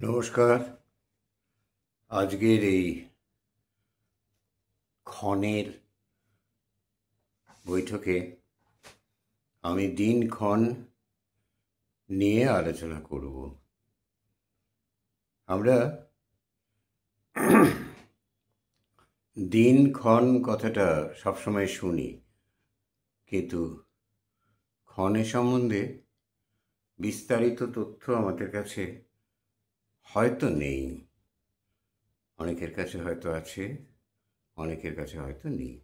নমস্কার। আজকের এই ক্ষণের বৈঠকে আমি দিনক্ষণ নিয়ে আলোচনা করব। আমরা দিনক্ষণ কথাটা সবসময় শুনি, কিন্তু ক্ষণের সম্বন্ধে বিস্তারিত তথ্য আমাদের কাছে হয়তো নেই। অনেকের কাছে হয়তো আছে, অনেকের কাছে হয়তো নেই।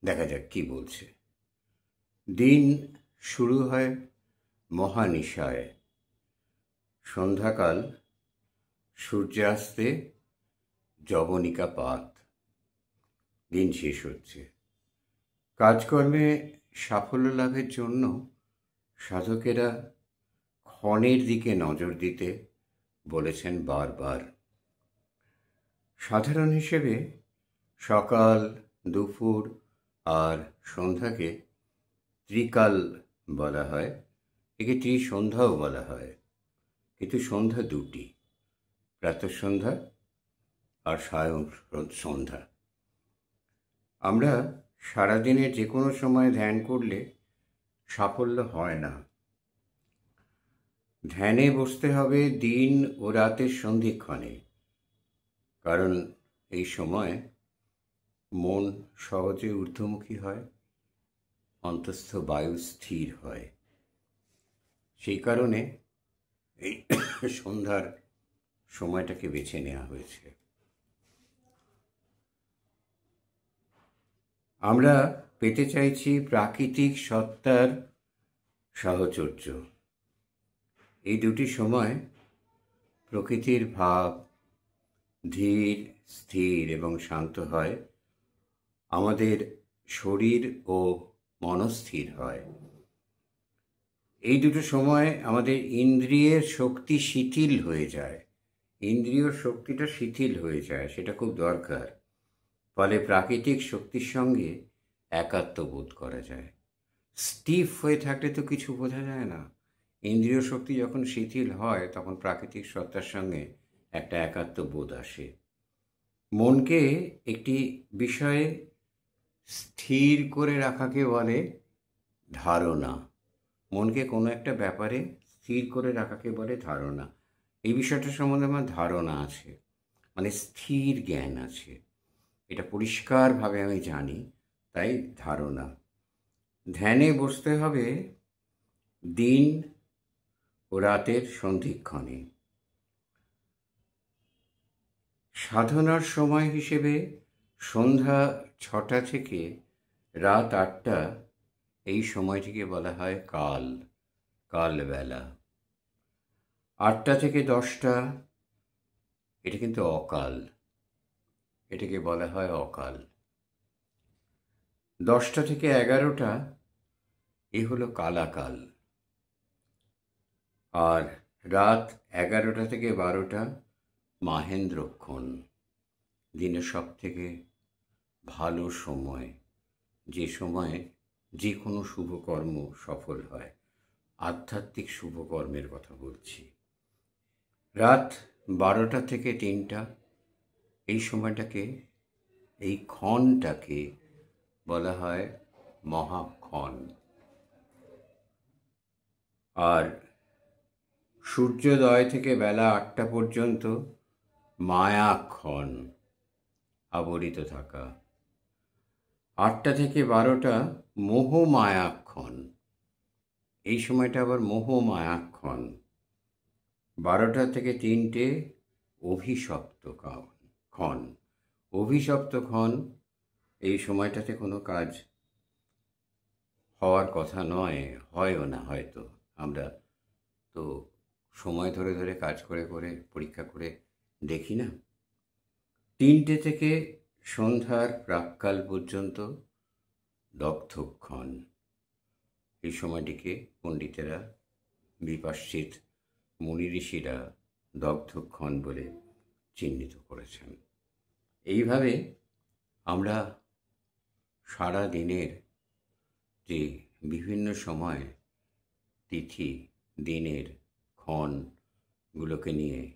দেখা যাক কি বলছে। দিন শুরু হয় মহানিশায়, সন্ধ্যাকাল সূর্যাস্তে যবনিকা পাত। দিন শেষ হচ্ছে। কাজকর্মে সাফল্য লাভের জন্য সাধকেরা ক্ষণের দিকে নজর দিতে বলেছেন বারবার। সাধারণ হিসেবে সকাল, দুপুর আর সন্ধ্যাকে ত্রিকাল বলা হয়, একে ত্রিসন্ধ্যাও বলা হয়। কিন্তু সন্ধ্যা দুটি, প্রাতঃসন্ধ্যা আর সায়ং সন্ধ্যা। আমরা সারাদিনের যে কোনো সময় ধ্যান করলে সাফল্য হয় না। ধ্যানে বসতে হবে দিন ও রাতের সন্ধিক্ষণে, কারণ এই সময় মন সহজে ঊর্ধ্বমুখী হয়, অন্তঃস্থ বায়ু স্থির হয়। সেই কারণে এই সন্ধ্যার সময়টাকে বেছে নেওয়া হয়েছে। আমরা পেতে চাইছি প্রাকৃতিক সত্তার সাহচর্য। এই দুটি সময় প্রকৃতির ভাব ধীর, স্থির এবং শান্ত হয়। আমাদের শরীর ও মনস্থির হয়। এই দুটো সময় আমাদের ইন্দ্রিয়ের শক্তি শিথিল হয়ে যায়। ইন্দ্রিয় শক্তিটা শিথিল হয়ে যায়, সেটা খুব দরকার। ফলে প্রাকৃতিক শক্তির সঙ্গে একাত্ম বোধ করা যায়। স্টিফ হয়ে থাকলে তো কিছু বোঝা যায় না। ইন্দ্রিয় শক্তি যখন শিথিল হয়, তখন প্রাকৃতিক সত্তার সঙ্গে একটা একাত্ম বোধ আসে। মনকে একটি বিষয়ে স্থির করে রাখাকে বলে ধারণা। মনকে কোনো একটা ব্যাপারে স্থির করে রাখাকে বলে ধারণা। এই বিষয়টা সম্বন্ধে আমার ধারণা আছে, মানে স্থির জ্ঞান আছে। এটা পরিষ্কারভাবে আমি জানি, তাই ধারণা। ধ্যানে বসতে হবে দিন ও রাতের সন্ধিক্ষণে। সাধনার সময় হিসেবে সন্ধ্যা 6টা থেকে রাত 8টা, এই সময়টিকে বলা হয় কালবেলা। 8টা থেকে 10টা এটা কিন্তু অকাল, এটাকে বলা হয় অকাল। 10টা থেকে 11টা এ হলো কালাকাল। আর রাত 11টা থেকে 12টা মাহেন্দ্রক্ষণ, দিনের সব থেকে ভালো সময়, যে সময়ে যে কোনো শুভকর্ম সফল হয়। আধ্যাত্মিক শুভকর্মের কথা বলছি। রাত 12টা থেকে 3টা এই সময়টাকে, এই ক্ষণটাকে বলা হয় মহাক্ষণ। আর সূর্যোদয় থেকে বেলা 8টা পর্যন্ত মায়াক্ষণ, আবরিত থাকা। 8টা থেকে 12টা মোহমায়াক্ষণ, এই সময়টা আবার মোহমায়াক্ষণ। 12টা থেকে 3টে অভিশপ্ত ক্ষণ। অভিশপ্ত ক্ষণ, এই সময়টাতে কোনো কাজ হওয়ার কথা নয়, হয়ও না হয়তো। আমরা তো সময় ধরে ধরে কাজ করে করে পরীক্ষা করে দেখি না। 3টে থেকে সন্ধ্যার প্রাক্কাল পর্যন্ত দগ্ধক্ষণ। এই সময়টিকে পণ্ডিতেরা, বিপাশ্চিত মুনি ঋষিরা দগ্ধক্ষণ বলে চিহ্নিত করেছেন। এইভাবে আমরা সারা দিনের যে বিভিন্ন সময়, তিথি, দিনের, ক্ষণগুলোকে নিয়ে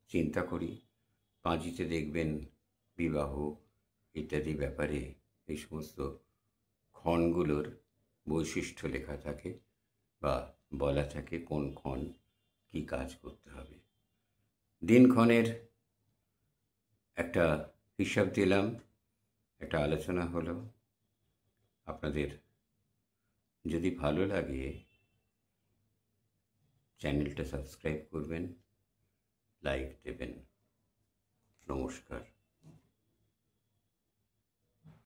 চিন্তা করি। পাঁজিতে দেখবেন বিবাহ ইত্যাদি ব্যাপারে এই সমস্ত ক্ষণগুলোর বৈশিষ্ট্য লেখা থাকে বা বলা থাকে কোন ক্ষণ কী কাজ করতে হবে। দিনক্ষণের একটা হিসাব দিলাম, একটা আলোচনা হলো। আপনাদের যদি ভালো লাগে চ্যানেলটা সাবস্ক্রাইব করবেন, লাইক দেবেন। নমস্কার।